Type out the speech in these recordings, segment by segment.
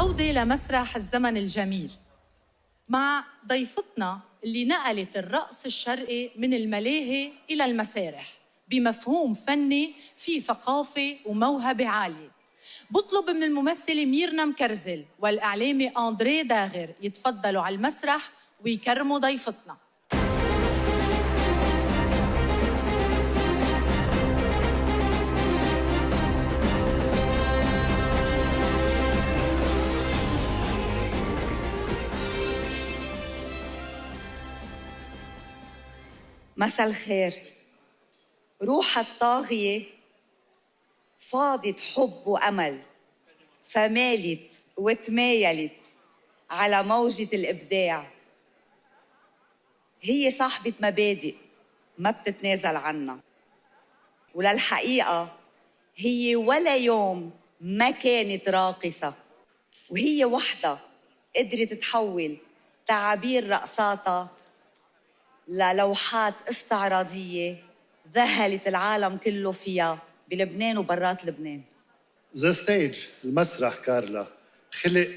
العودة لمسرح الزمن الجميل مع ضيفتنا اللي نقلت الرقص الشرقي من الملاهي إلى المسارح بمفهوم فني فيه ثقافة وموهبة عالية. بطلب من الممثلة ميرنا مكرزل والإعلامي أندري داغر يتفضلوا على المسرح ويكرموا ضيفتنا. مساء الخير. روح الطاغية فاضت حب وأمل، فمالت وتمايلت على موجة الإبداع. هي صاحبة مبادئ ما بتتنازل عنها، وللحقيقة هي ولا يوم ما كانت راقصة، وهي وحدة قدرت تحول تعابير رقصاتها للوحات استعراضية ذهلت العالم كله فيها بلبنان وبرات لبنان. ذا ستيج، المسرح كارلا، خلق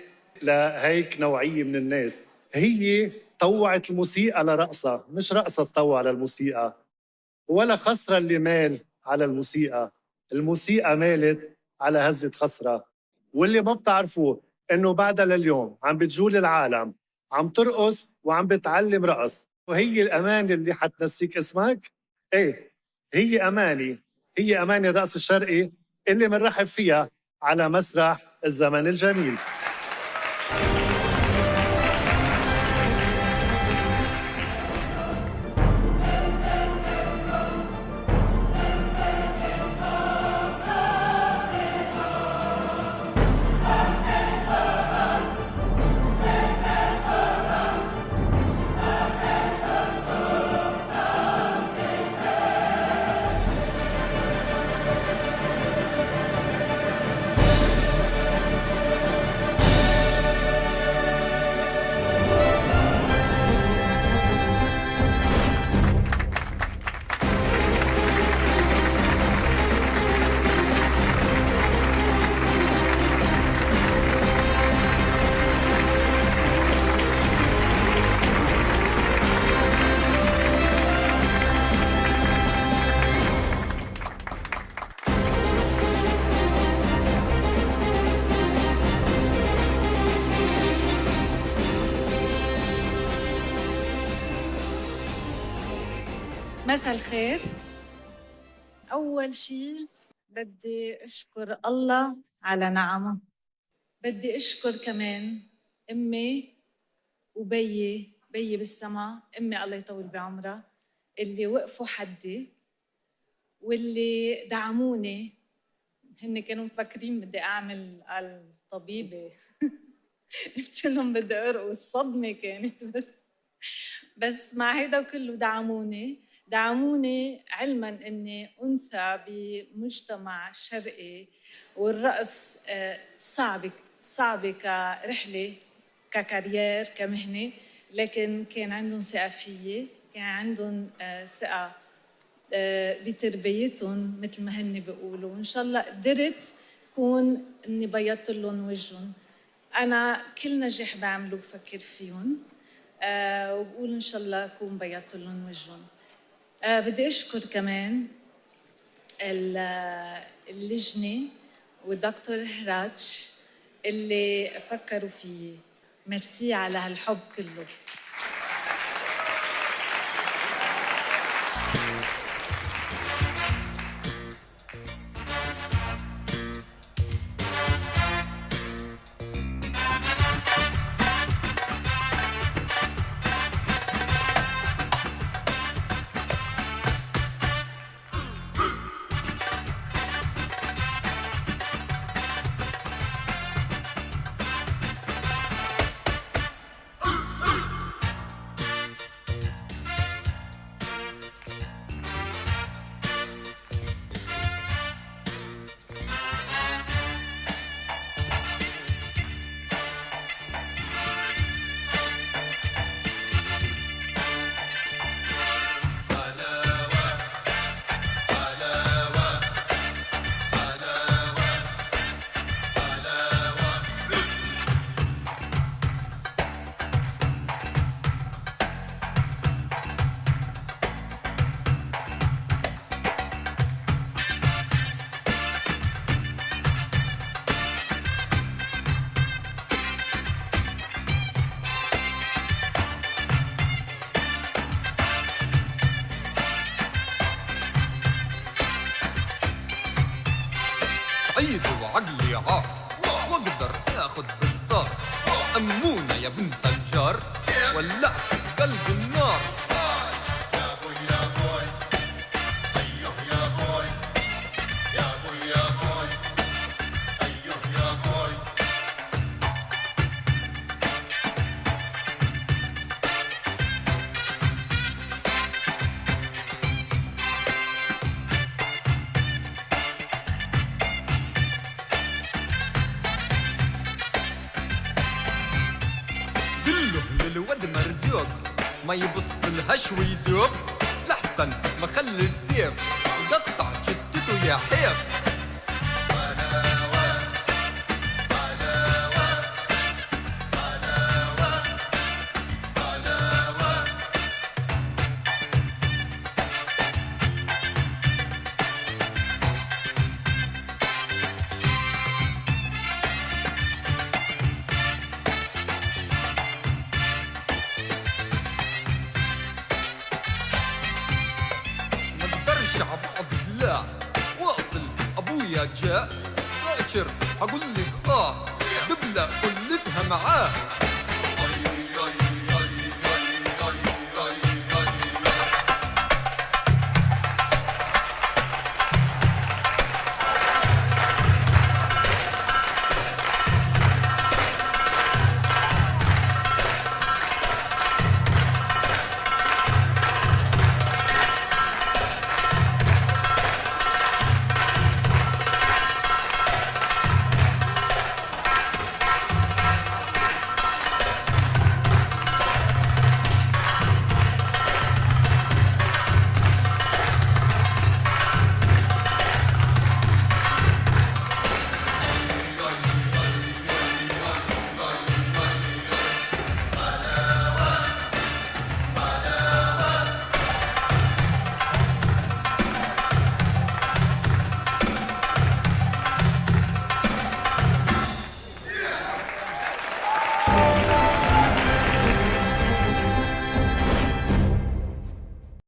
لهيك نوعية من الناس. هي طوعت الموسيقى لرقصة، مش رقصة تطوع للموسيقى، ولا خسرة اللي مال على الموسيقى. الموسيقى مالت على هزة خسرة. واللي ما بتعرفوه إنه بعدها لليوم عم بتجول العالم، عم ترقص وعم بتعلم رقص. وهي الأمانة اللي حتنسيك اسمك؟ إيه، هي أماني، هي أماني الرقص الشرقي اللي منرحب فيها على مسرح الزمن الجميل. مساء الخير. أول شيء بدي أشكر الله على نعمه. بدي أشكر كمان أمي وبيي بالسما، أمي الله يطول بعمرها، اللي وقفوا حدي واللي دعموني. هن كانوا مفكرين بدي أعمل على الطبيبة قلت لهم بدي أرقص، صدمة كانت بس مع هيدا كله دعموني علماً أني أنثى بمجتمع شرقي، والرقص صعب كرحلة، ككارير، كمهنة، لكن كان عندهم ثقة فيي، كان عندهم ثقة بتربيتهم مثل ما هن بيقولوا. وإن شاء الله قدرت كون أني بيضت لهم وجههم. أنا كل نجاح بعمله بفكر فيهم وبقول إن شاء الله أكون بيضت لهم وجههم. بدي أشكر كمان اللجنة والدكتور هراتش اللي فكروا فيي. ميرسي على هالحب كله. تاخد بالطار. أمونة يا بنت الجار ولعت في قلب النار. يا بوي يا بوي أيوه يا بوي يا بوي يا بوي أيوه يا بوي. دله للود مرزوق ما يبص لهاش ويدوب. لحسن ما خلي السيف يقطع جدته يا حيف. نقدرش عبعض لا واصل ابويا جاء باكر اقول لك دبله كلتها معاه.